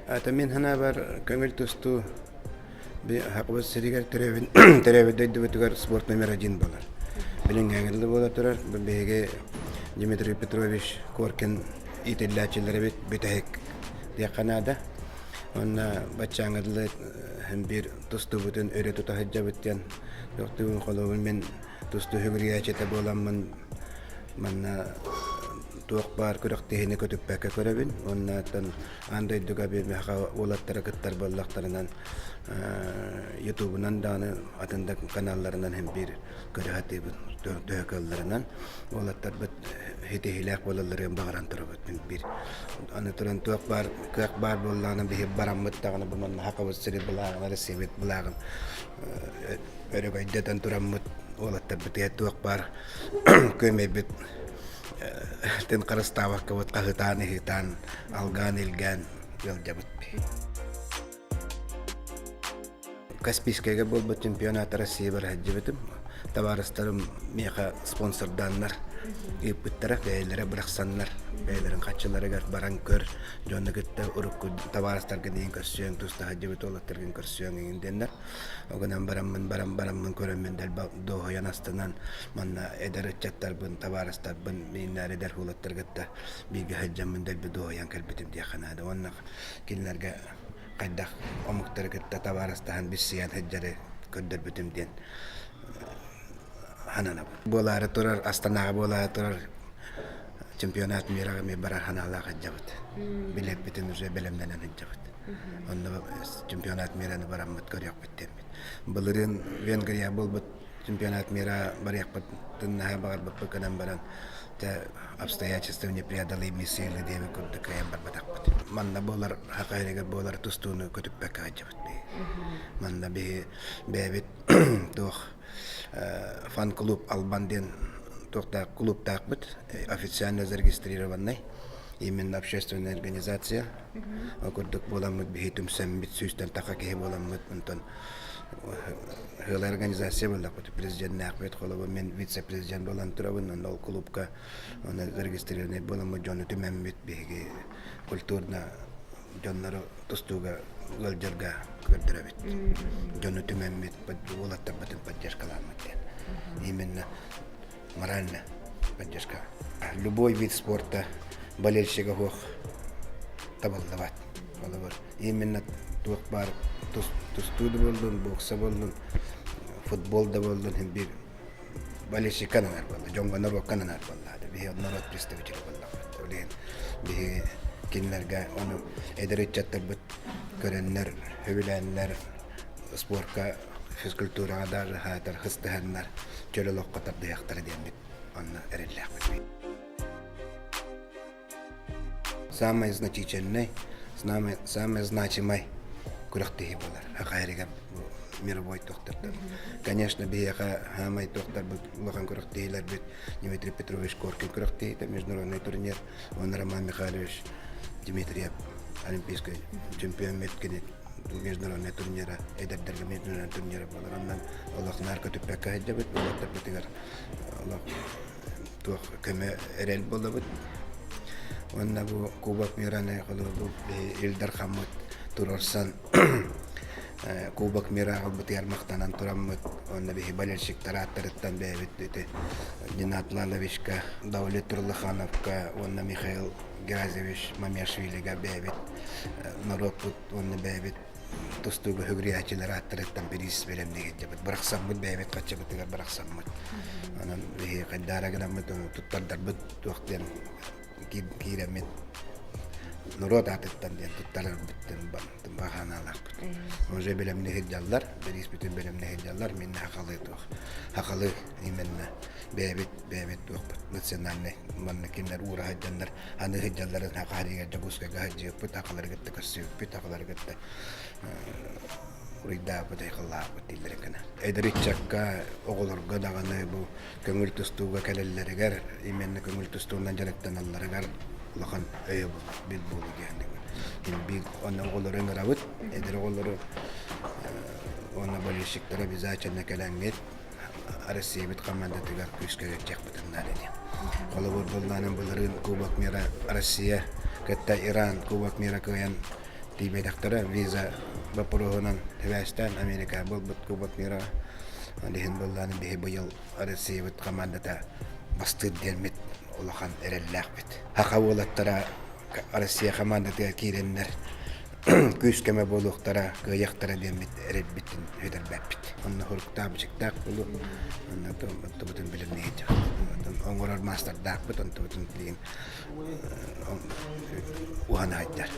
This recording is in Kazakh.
Atamin hana bar köngül tustu bir hakbız sirigər terevin дөйдү спорт номер 1 болар. Билин гәңгеле була турар. Беге Дмитрий Петрович Коркин ителләчеләре бит битәк дия Канада. Онна бачаңгыдлы һәм бир тусту бүтән өйрә тута хаҗа биткән. Яктыгын калуын мен тусту хөгриячә боламын. Манна туак бар көрөктеһине көтүппәккә көрәбин. Оннан андай дуга бир мәхә улаттары кыттар боллактарынан YouTube'нан даны атында каналларынан һәм бир көрәһәте дөкәлләреннән улаттар бит хитеһиләк болаларын багаран торып бир. Аны туран туак бар болланы бир бараммыт тагына буман хакыбыз сире булагын ресебет булагын өрөгәйдән тураммыт улаттар бит туак бар көмәбит тен карастава кават кахытан хитан алган илган ялжабыт. Каспийскайга бол бу чемпионат России бар хаҗыбытым. Товарыстарым меха спонсорданнар. Иппиттер бәйләре бирәксәннәр. Бәйләрен качыларыгар баран көр. Жонны гытта урык товарыстарга дигән көрсөң туста хаҗыбыт олаттырган көрсөң иңденнәр. Огынан бараммын көрәмен дәл доо янастынан манна эдәрәчәттәр бун товарыстар бун миннәр эдәр олаттыргатта биге хаҗҗамын дәл доо ян калбитим дия ханада. Онна кинләргә кайдах омуктаргатта товарыстан бисян хаҗҗары көддер битим дигән ханана. Болары турар Астанага болары турар чемпионат мира ме бара ханала хаҗҗабыт. Билет битен уже белемнән хаҗҗабыт. Онда чемпионат мираны бараммыт көрәк биттем. Булырын Венгрия булбыт чемпионат мира баряк битнәһә багыр бит канан баран. Та обстоятельства непреодолимые силы девы курды каям барбатак бит. Манда болар хакайрыга болар тустуны көтүп хаҗҗабыт. Манда бебит тох фан-клуб Албанден тохта клуб такбыт официально зарегистрированный. Именно общественная организация. Окурдук боламыт бихитум сәмбит сүстән такаке боламыт онтон хәлләр организация булды. Президент Нәхмәт Холова мен вице-президент болан турабын ол клубка аны зарегистрированный боламыт Джон Тимәмбит биге культурна Джоннары тустуга галҗарга кертәрбит. Джон Тимәмбит булатта битен поддержкаламыт. Именно морально поддержка. Любой вид спорта болельщика хох табылдабат. Именно туак бар тустуды болдун, бокса болдун, футболда болдун һәм бир болельщик каналар болду. Жоңгонор каналар болду. Бие народ представитель болду. Олен бие кинләргә аны эдәрәчәттер бит көрәннәр, хөвләннәр спортка, физкультурага да хәтер хыстыһаннар. Чөлөлөк катар дияктар дигән бит. Аны эрелләк. Самый значительный, самый значимый күрәктеһи булар. Хакайрыга мировой тохтардан. Конечно, бияга хамай тохтар булган күрәктеһиләр бит. Дмитрий Петрович Коркин күрәктеһи это международный турнир. Он Роман Михайлович Дмитриев олимпийский чемпион меткене международный турнира, эдәрдәргә международный турнира булар. Аннан Аллаһнар көтүпкә хаҗҗабыт булып битәр. Аллаһ тух кеме эрел булып. Онна бу Кубок мираны кылып Илдар Хаммат турарсан Кубок мира албыт ярмактанан тураммыт. Онна бе болельщиктар аттырыттан бәбит Динат Лаловичка, Давлет Турлыхановка, онна Михаил Геразевич Мамешвилига бәбит народ бут онна бәбит тустуга хөгриячеләр аттырыттан берис берем диген җабыт. Бираксам бит бәбит качыбыт дигән бираксам бит. Анан бе кайдарагына бит туттардар бит вакыттан киремет народ аттырыттан дигән туттарар биттен баханалар. Уже белемне хәҗҗаллар, берис битен белемне хәҗҗаллар мен хакалы именно бәбит национальный манны кинләр ура хәҗҗаллар аны хәҗҗалларын хакарыга җабуска хаҗҗы бит хакаларга тәкәссү бит хакаларга урыйда бит хакалар бит диләргә. Эдеричакка оголорга даганы бу көңүл тустууга келелләргә именно көңүл тустуунан жараттан алларга лахан өйө бил булу дигән. Биг аны оголорын рабыт, эдер оголору аны болельщиктар обязательно келәңгет Россия бит командатыгар күскәгә чак битеннәр иде. Колобор булганын буларын Кубок мира Россия, кытта Иран Кубок мира кыян тибедактара виза бапурунан Хвестан Америка болбут кубок мира алиһин болланы бихи быйыл Россия бит командата бастыр дермит улахан эрелләхбит. Хака болаттара Россия командата киреннер күз кеме болуктара кыяктара дермит эрелбитин өдөрбәппит. Онны хурукта бычыктак болу. Онны тубутун билимне ечек. Оңгорор мастардак бит, онны тубутун билин. Ухан айдар.